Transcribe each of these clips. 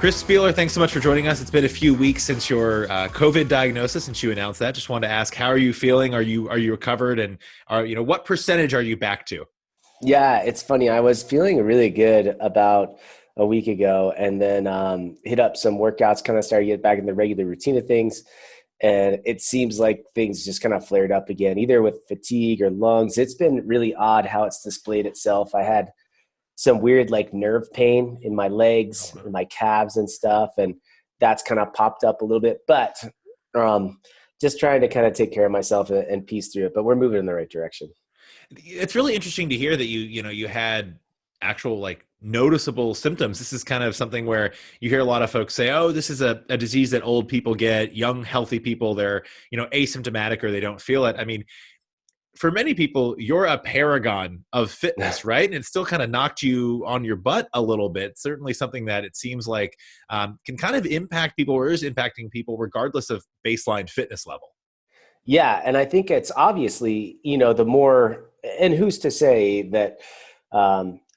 Chris Spealler, thanks so much for joining us. It's been a few weeks since your COVID diagnosis, since you announced that. Just wanted to ask, how are you feeling? Are you recovered, and what percentage are you back to? Yeah, it's funny. I was feeling really good about a week ago, and then hit up some workouts, kind of started to get back in the regular routine of things. And it seems like things just kind of flared up again, either with fatigue or lungs. It's been really odd how it's displayed itself. I had some weird like nerve pain in my legs and my calves and stuff, and that's kind of popped up a little bit. But just trying to kind of take care of myself and piece through it. But we're moving in the right direction. It's really interesting to hear that you had actual like noticeable symptoms. This is kind of something where you hear a lot of folks say, oh, this is a disease that old people get, young, healthy people, they're, asymptomatic or they don't feel it. I mean, for many people, you're a paragon of fitness, right? And it still kind of knocked you on your butt a little bit. Certainly something that it seems like can kind of impact people or is impacting people regardless of baseline fitness level. Yeah, and I think it's obviously, the more, and who's to say that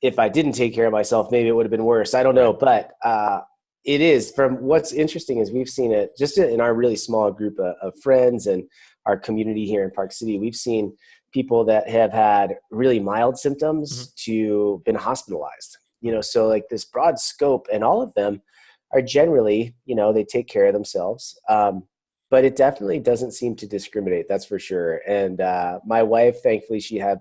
if I didn't take care of myself, maybe it would have been worse. I don't know, but it is. From what's interesting is we've seen it just in our really small group of friends and our community here in Park City. We've seen people that have had really mild symptoms to been hospitalized. So like this broad scope, and all of them are generally, they take care of themselves. But it definitely doesn't seem to discriminate. That's for sure. And my wife, thankfully, she had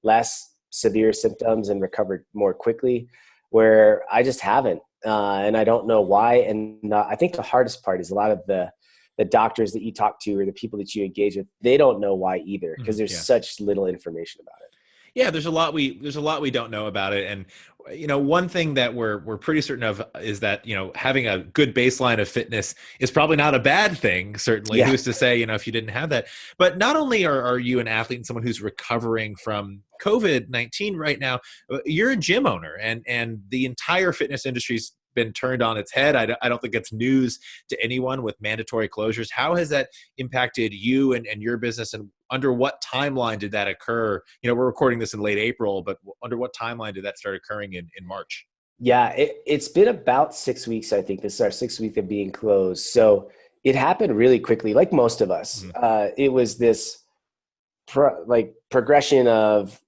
less severe symptoms and recovered more quickly, where I just haven't. And I don't know why. And I think the hardest part is a lot of the doctors that you talk to or the people that you engage with, they don't know why either, because there's such little information about it. Yeah, there's a lot we don't know about it. And one thing that we're pretty certain of is that having a good baseline of fitness is probably not a bad thing. Certainly, who's to say if you didn't have that? But not only are you an athlete and someone who's recovering from COVID-19 right now, you're a gym owner, and the entire fitness industry's been turned on its head. I don't think it's news to anyone with mandatory closures. How has that impacted you and your business, and under what timeline did that occur? We're recording this in late April, but under what timeline did that start occurring in March? Yeah, it's been about 6 weeks. I think this is our 6th week of being closed. So it happened really quickly, like most of us. It was this progression of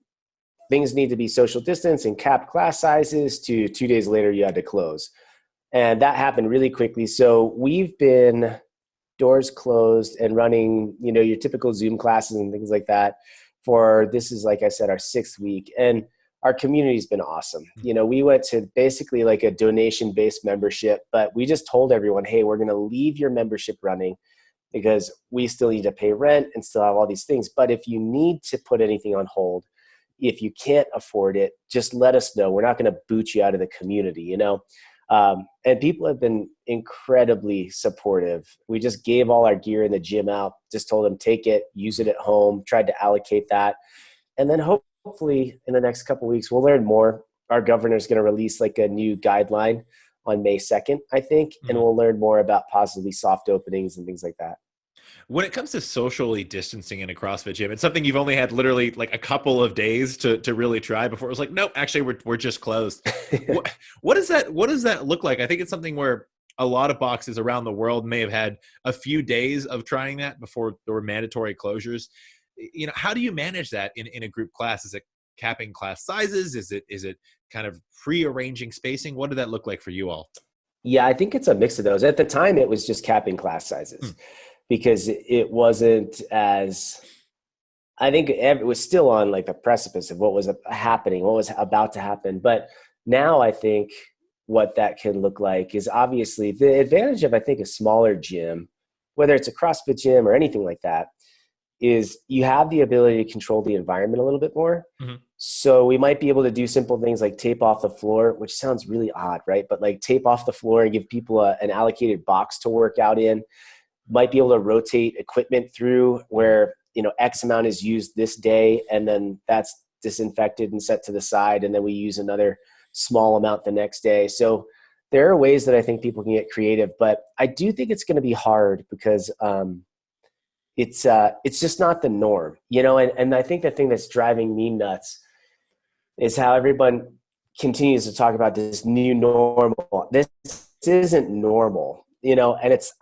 things need to be social distance and capped class sizes to 2 days later you had to close. And that happened really quickly. So we've been doors closed and running, your typical Zoom classes and things like that for, this is, like I said, our 6th week. And our community's been awesome. We went to basically like a donation-based membership, but we just told everyone, hey, we're going to leave your membership running because we still need to pay rent and still have all these things. But if you need to put anything on hold, if you can't afford it, just let us know. We're not going to boot you out of the community, and people have been incredibly supportive. We just gave all our gear in the gym out, just told them, take it, use it at home, tried to allocate that. And then hopefully in the next couple of weeks, we'll learn more. Our governor's going to release like a new guideline on May 2nd, I think, and we'll learn more about possibly soft openings and things like that. When it comes to socially distancing in a CrossFit gym, it's something you've only had literally like a couple of days to really try before it was like, nope, actually we're just closed. What does that look like? I think it's something where a lot of boxes around the world may have had a few days of trying that before there were mandatory closures. How do you manage that in a group class? Is it capping class sizes? Is it kind of pre-arranging spacing? What did that look like for you all? Yeah, I think it's a mix of those. At the time, it was just capping class sizes. Because it wasn't as, I think it was still on like the precipice of what was happening, what was about to happen. But now I think what that can look like is obviously the advantage of, I think, a smaller gym, whether it's a CrossFit gym or anything like that, is you have the ability to control the environment a little bit more. So we might be able to do simple things like tape off the floor, which sounds really odd, right? But like tape off the floor and give people an allocated box to work out in. Might be able to rotate equipment through where, X amount is used this day, and then that's disinfected and set to the side. And then we use another small amount the next day. So there are ways that I think people can get creative, but I do think it's going to be hard because it's just not the norm, and I think the thing that's driving me nuts is how everyone continues to talk about this new normal. This isn't normal, and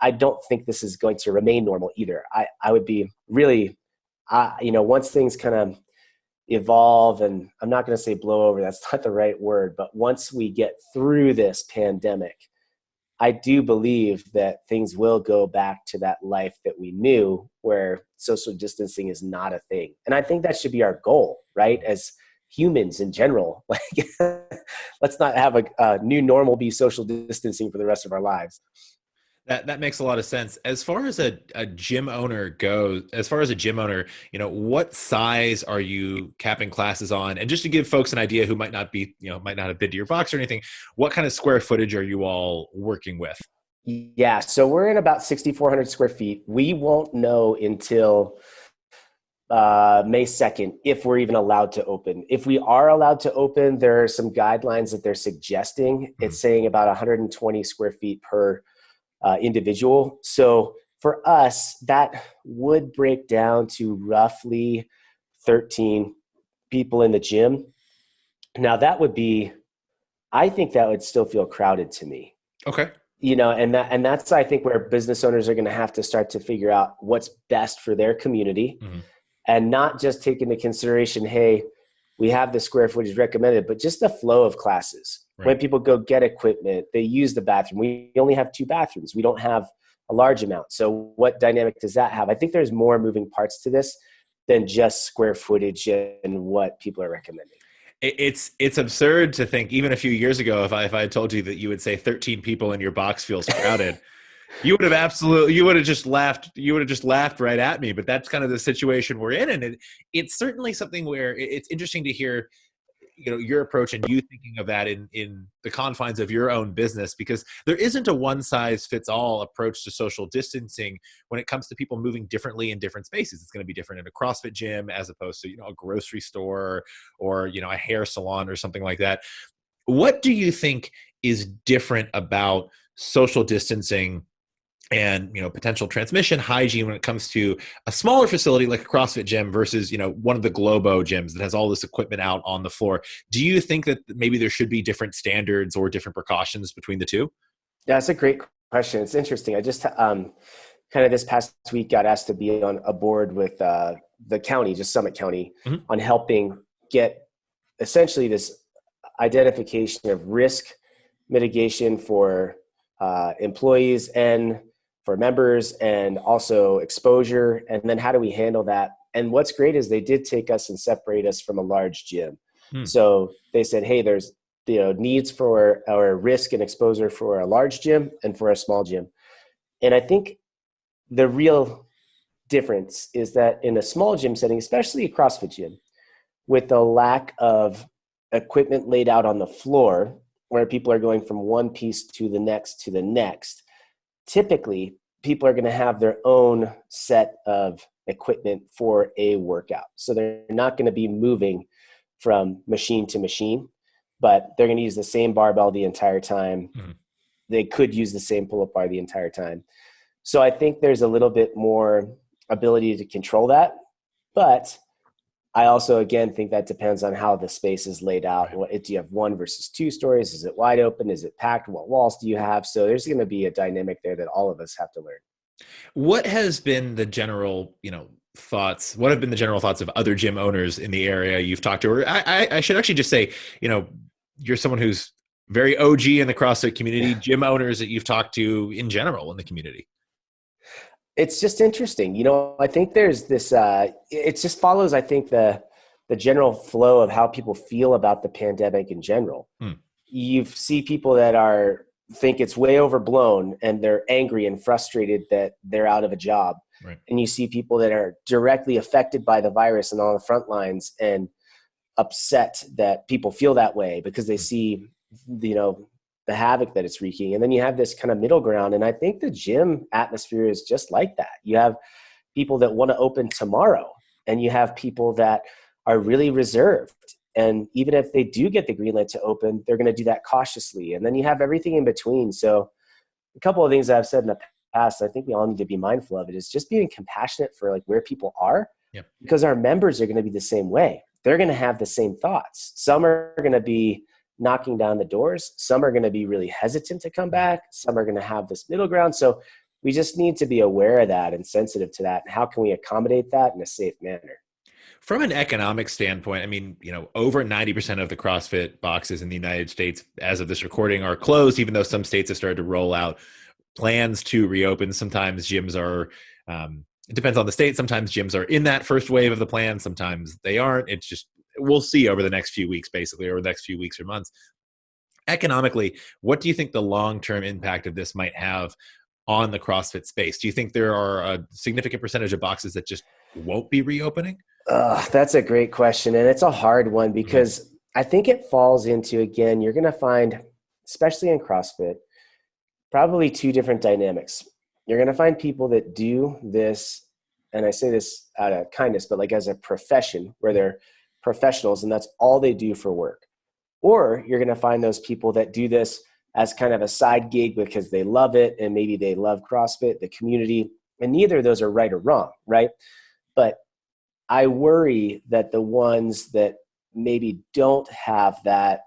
I don't think this is going to remain normal either. I would be really, once things kind of evolve, and I'm not going to say blow over, that's not the right word, but once we get through this pandemic, I do believe that things will go back to that life that we knew, where social distancing is not a thing. And I think that should be our goal, right? As humans in general, like let's not have a new normal be social distancing for the rest of our lives. That makes a lot of sense. As far as a gym owner goes, what size are you capping classes on? And just to give folks an idea who might not have been to your box or anything, what kind of square footage are you all working with? Yeah, so we're in about 6,400 square feet. We won't know until May 2nd if we're even allowed to open. If we are allowed to open, there are some guidelines that they're suggesting. Mm-hmm. It's saying about 120 square feet per individual. So for us, that would break down to roughly 13 people in the gym. Now I think that would still feel crowded to me. Okay. And that's, I think, where business owners are going to have to start to figure out what's best for their community, mm-hmm. and not just take into consideration, hey, we have the square footage recommended, but just the flow of classes. Right. When people go get equipment, they use the bathroom. We only have 2 bathrooms. We don't have a large amount. So what dynamic does that have? I think there's more moving parts to this than just square footage and what people are recommending. It's absurd to think, even a few years ago, if I had told you that you would say 13 people in your box feels crowded, you would have just laughed right at me. But that's kind of the situation we're in. And it's certainly something where it's interesting to hear, your approach and you thinking of that in the confines of your own business, because there isn't a one size fits all approach to social distancing when it comes to people moving differently in different spaces. It's going to be different in a CrossFit gym as opposed to, a grocery store or a hair salon or something like that. What do you think is different about social distancing and potential transmission hygiene when it comes to a smaller facility like a CrossFit gym versus one of the Globo gyms that has all this equipment out on the floor? Do you think that maybe there should be different standards or different precautions between the two? Yeah, that's a great question. It's interesting. I just kind of this past week got asked to be on a board with the county, just Summit County, mm-hmm. on helping get essentially this identification of risk mitigation for employees and for members, and also exposure. And then how do we handle that? And what's great is they did take us and separate us from a large gym. So they said, hey, there's needs for our risk and exposure for a large gym and for a small gym. And I think the real difference is that in a small gym setting, especially a CrossFit gym, with the lack of equipment laid out on the floor, where people are going from one piece to the next, typically people are going to have their own set of equipment for a workout. So they're not going to be moving from machine to machine, but they're going to use the same barbell the entire time. Mm-hmm. They could use the same pull-up bar the entire time. So I think there's a little bit more ability to control that. But I also, again, think that depends on how the space is laid out. Right. Do you have 1 versus 2 stories? Is it wide open? Is it packed? What walls do you have? So there's going to be a dynamic there that all of us have to learn. What has been the general, thoughts? What have been the general thoughts of other gym owners in the area you've talked to? Or I should actually just say, you're someone who's very OG in the CrossFit community, gym owners that you've talked to in general in the community. It's just interesting. I think there's this, it just follows, I think, the general flow of how people feel about the pandemic in general. You see people that think it's way overblown and they're angry and frustrated that they're out of a job. Right. And you see people that are directly affected by the virus and on the front lines and upset that people feel that way because they see, the havoc that it's wreaking. And then you have this kind of middle ground. And I think the gym atmosphere is just like that. You have people that want to open tomorrow, and you have people that are really reserved. And even if they do get the green light to open, they're going to do that cautiously. And then you have everything in between. So a couple of things that I've said in the past, I think we all need to be mindful of it, is just being compassionate for where people are. Yep. Because our members are going to be the same way. They're going to have the same thoughts. Some are going to be knocking down the doors. Some are going to be really hesitant to come back. Some are going to have this middle ground. So we just need to be aware of that and sensitive to that. And how can we accommodate that in a safe manner? From an economic standpoint, I mean, over 90% of the CrossFit boxes in the United States, as of this recording, are closed, even though some states have started to roll out plans to reopen. Sometimes gyms are, it depends on the state. Sometimes gyms are in that first wave of the plan. Sometimes they aren't. It's just, we'll see over the next few weeks, basically, or the next few weeks or months. Economically, what do you think the long-term impact of this might have on the CrossFit space? Do you think there are a significant percentage of boxes that just won't be reopening? That's a great question. And it's a hard one because I think it falls into, again, you're going to find, especially in CrossFit, probably two different dynamics. You're going to find people that do this, and I say this out of kindness, but like as a profession, where they're professionals and that's all they do for work. Or you're going to find those people that do this as kind of a side gig because they love it and maybe they love CrossFit, the community, and neither of those are right or wrong, right? But I worry that the ones that maybe don't have that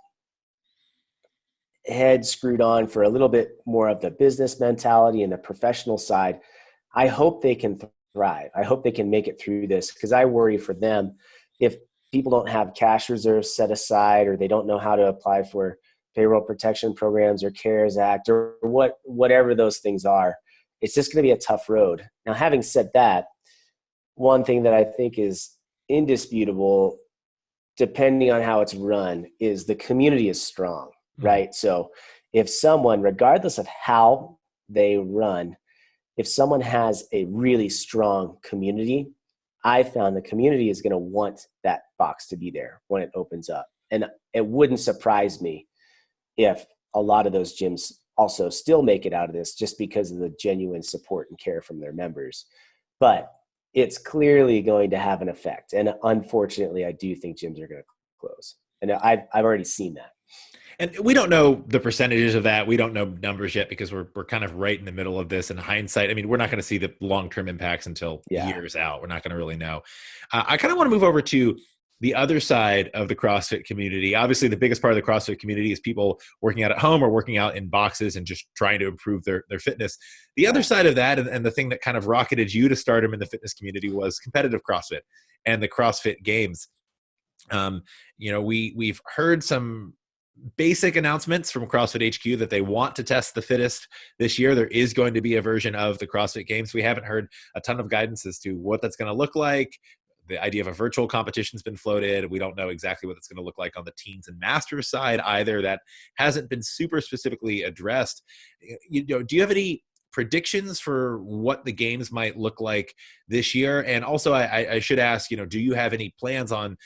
head screwed on for a little bit more of the business mentality and the professional side, I hope they can thrive. I hope they can make it through this, because I worry for them if people don't have cash reserves set aside, or they don't know how to apply for payroll protection programs or CARES Act or whatever those things are. It's just going to be a tough road. Now, having said that, one thing that I think is indisputable, depending on how it's run, is the community is strong, right? So if someone, regardless of how they run, if someone has a really strong community, I found the community is going to want that box to be there when it opens up. And it wouldn't surprise me if a lot of those gyms also still make it out of this just because of the genuine support and care from their members. But it's clearly going to have an effect. And unfortunately, I do think gyms are going to close. And I've already seen that. And we don't know the percentages of that. We don't know numbers yet because we're kind of right in the middle of this. In hindsight, I mean, we're not going to see the long-term impacts until years out. We're not going to really know. I kind of want to move over to the other side of the CrossFit community. Obviously, the biggest part of the CrossFit community is people working out at home or working out in boxes and just trying to improve their fitness. The other side of that, and the thing that kind of rocketed you to stardom in the fitness community, was competitive CrossFit and the CrossFit Games. We've heard some basic announcements from CrossFit HQ that they want to test the fittest this year. There is going to be a version of the CrossFit Games. We haven't heard a ton of guidance as to what that's going to look like. The idea of a virtual competition has been floated. We don't know exactly what it's going to look like on the teens and masters side either. That hasn't been super specifically addressed. Do you have any predictions for what the games might look like this year? And also, I should ask, do you have any plans on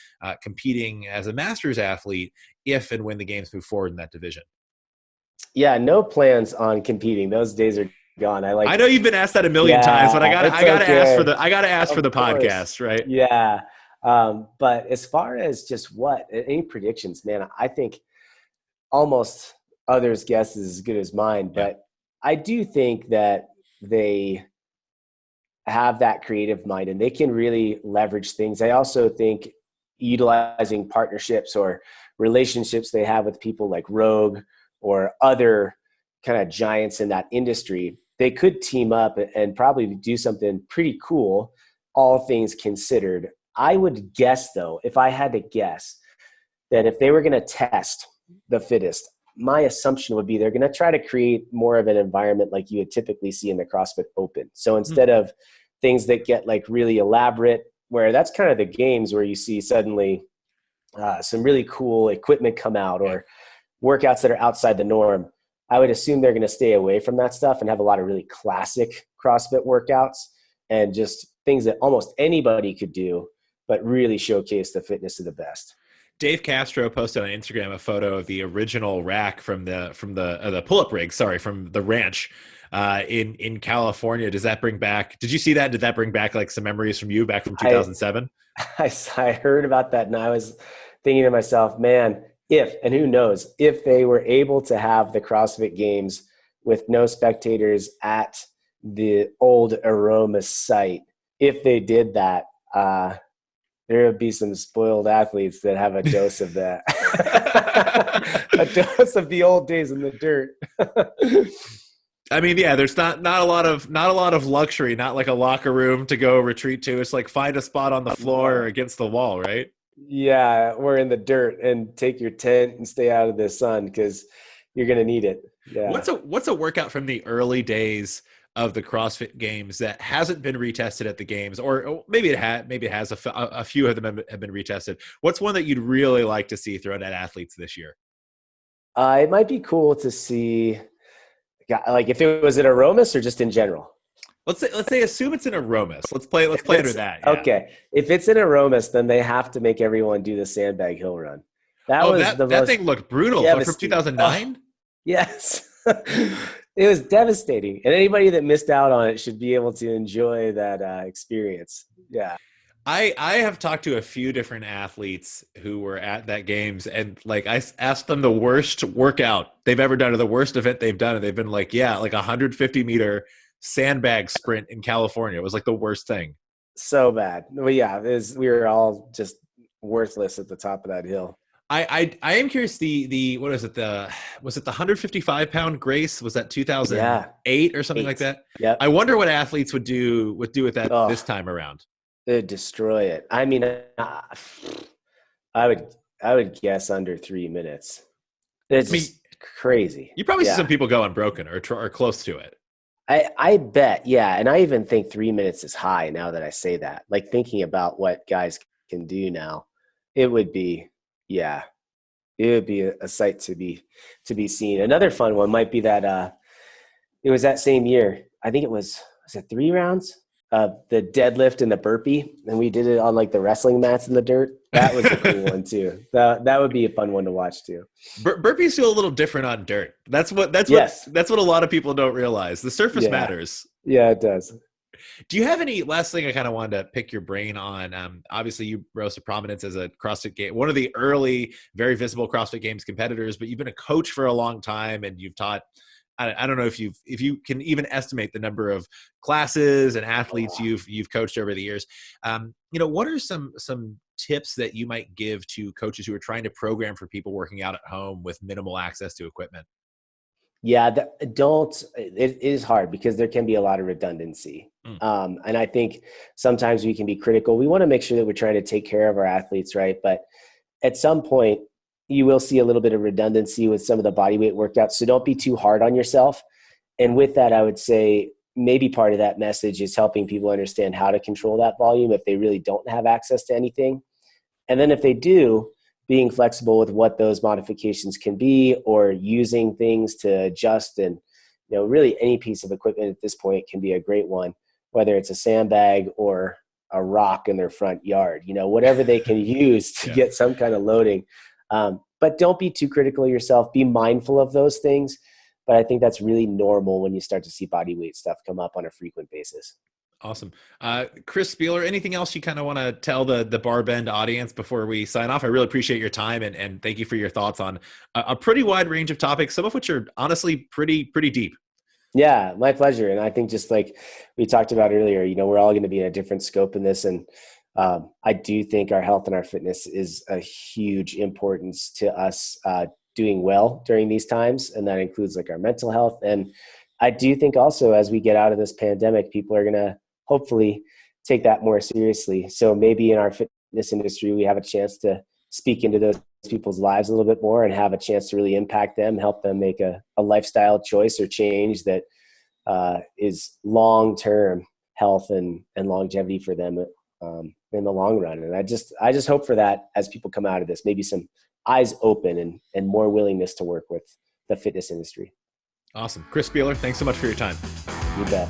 competing as a masters athlete if and when the games move forward in that division? Yeah, no plans on competing. Those days are gone. I know you've been asked that a million times, but I gotta ask for the podcast, right? Yeah. But as far as just any predictions, man, I think almost others' guess is as good as mine. But I do think that they have that creative mind and they can really leverage things. I also think utilizing partnerships or relationships they have with people like Rogue or other kind of giants in that industry, they could team up and probably do something pretty cool, all things considered. I would guess, though, if I had to guess, that if they were going to test the fittest, my assumption would be they're going to try to create more of an environment like you would typically see in the CrossFit Open. So instead of things that get like really elaborate, where that's kind of the games where you see suddenly some really cool equipment come out or workouts that are outside the norm, I would assume they're going to stay away from that stuff and have a lot of really classic CrossFit workouts and just things that almost anybody could do, but really showcase the fitness of the best. Dave Castro posted on Instagram a photo of the original rack from the pull-up rig, from the ranch in California. Does that bring back? Did you see that? Did that bring back like some memories from you back from 2007? I heard about that, and I was thinking to myself, man, and who knows, if they were able to have the CrossFit Games with no spectators at the old Aroma site, if they did that, there would be some spoiled athletes that have a dose of that. A dose of the old days in the dirt. I mean, yeah, there's not a lot of luxury, not like a locker room to go retreat to. It's like find a spot on the floor or against the wall, right? Yeah, we're in the dirt, and take your tent and stay out of the sun because you're gonna need it. Yeah. What's a workout from the early days of the CrossFit Games that hasn't been retested at the games, or maybe it has a few of them have been retested. What's one that you'd really like to see thrown at athletes this year? It might be cool to see, like, if it was at Aromas or just in general. Let's say assume it's an Aromas. Let's play under that. Yeah. Okay. If it's an Aromas, then they have to make everyone do the sandbag hill run. That thing looked brutal. From 2009? Yes. It was devastating. And anybody that missed out on it should be able to enjoy that experience. Yeah. I have talked to a few different athletes who were at that games, and like I asked them the worst workout they've ever done or the worst event they've done, and they've been like, yeah, like 150-meter sandbag sprint in California. It was like the worst thing. So bad. Well, yeah, we were all just worthless at the top of that hill. I am curious. The what is it? Was it the 155-pound Grace? Was that 2008 or something like that? Yeah. I wonder what athletes would do with that this time around. They'd destroy it. I mean, I would guess under 3 minutes. It's just crazy. You probably see some people go unbroken or close to it. I bet, yeah. And I even think 3 minutes is high now that I say that. Like, thinking about what guys can do now, it would be a sight to be seen. Another fun one might be that it was that same year. I think was it 3 rounds? The deadlift and the burpee, and we did it on like the wrestling mats in the dirt. That was a cool one too. That would be a fun one to watch too. Burpees feel a little different on dirt. That's what a lot of people don't realize. The surface matters. Yeah, it does. Do you have any last thing I kind of wanted to pick your brain on? Obviously, you rose to prominence as a CrossFit game, one of the early, very visible CrossFit Games competitors, but you've been a coach for a long time and you've taught. I don't know if you can even estimate the number of classes and athletes you've coached over the years. What are some tips that you might give to coaches who are trying to program for people working out at home with minimal access to equipment? Yeah, it is hard because there can be a lot of redundancy. And I think sometimes we can be critical. We want to make sure that we're trying to take care of our athletes, right? But at some point, you will see a little bit of redundancy with some of the bodyweight workouts. So don't be too hard on yourself. And with that, I would say maybe part of that message is helping people understand how to control that volume if they really don't have access to anything. And then if they do, being flexible with what those modifications can be, or using things to adjust. And, really any piece of equipment at this point can be a great one, whether it's a sandbag or a rock in their front yard, whatever they can use to get some kind of loading. But don't be too critical of yourself. Be mindful of those things. But I think that's really normal when you start to see body weight stuff come up on a frequent basis. Awesome. Chris Spealler, anything else you kind of want to tell the BarBend audience before we sign off? I really appreciate your time and thank you for your thoughts on a pretty wide range of topics, some of which are honestly pretty deep. Yeah, my pleasure. And I think just like we talked about earlier, we're all going to be in a different scope in this. And I do think our health and our fitness is a huge importance to us doing well during these times. And that includes like our mental health. And I do think also as we get out of this pandemic, people are going to hopefully take that more seriously. So maybe in our fitness industry, we have a chance to speak into those people's lives a little bit more and have a chance to really impact them, help them make a lifestyle choice or change that is long-term health and longevity for them in the long run. And I just hope for that as people come out of this, maybe some eyes open and more willingness to work with the fitness industry. Awesome. Chris Spealler, thanks so much for your time. You bet.